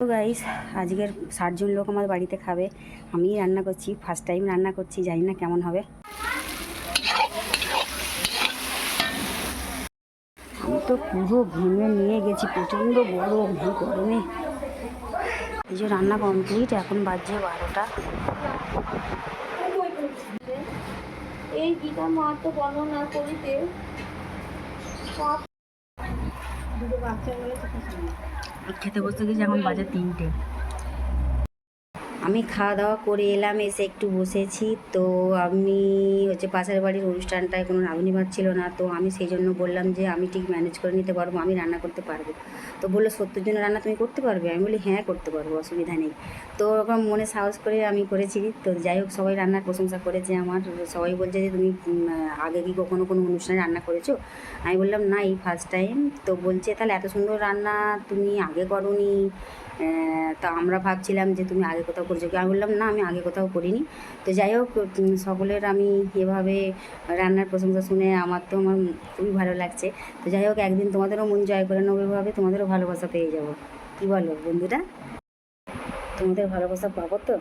তো গাইস, আজকের 60 জন লোক আমার বাড়িতে খাবে। আমি রান্না করছি, ফার্স্ট টাইম রান্না করছি, জানি না কেমন হবে। আমি তো পুরো ঘেমে নিয়ে গেছি, প্রচণ্ড গরম। এই গরমে এই যে রান্না কমপ্লিট, এখন বাজছে 12টা। এই গীতা মাহাত্ম্য বর্ণনা করিতে খেতে বসতে গেছি, এখন বাজে 3টে। আমি খাওয়া দাওয়া করে এলাম, এসে একটু বসেছি। তো আমি পাশের বাড়ির অনুষ্ঠানটায় কোনো রাঁধুনি ভাত ছিল না, তো আমি সেই জন্য বললাম যে আমি ঠিক ম্যানেজ করে নিতে পারবো, আমি রান্না করতে পারবো। তো বললো 70 জনের রান্না তুমি করতে পারবে? আমি বলি হ্যাঁ করতে পারবো, অসুবিধা নেই। তো ওরকম মনে সাহস করে আমি করেছি। তো যাই হোক, সবাই রান্নার প্রশংসা করেছে আমার। সবাই বলছে যে তুমি আগে কি কখনো কোনো অনুষ্ঠানে রান্না করেছো? আমি বললাম না, এই ফার্স্ট টাইম। তো বলছে তাহলে এত সুন্দর রান্না তুমি আগে করোনি? তা আমরা ভাবছিলাম যে তুমি আগে কোথাও করেছো কি। আমি বললাম না, আমি আগে কোথাও করিনি। তো যাই হোক, সকলের আমি এভাবে রান্নার প্রশংসা শুনে আমার খুবই ভালো লাগছে। তো যাই হোক, একদিন তোমাদেরও মন জয় করে নেবো, এভাবে তোমাদেরও ভালোবাসা পেয়ে যাবো। কী বলো বন্ধুরা? তোমাদের ভালোবাসা পাবো তো?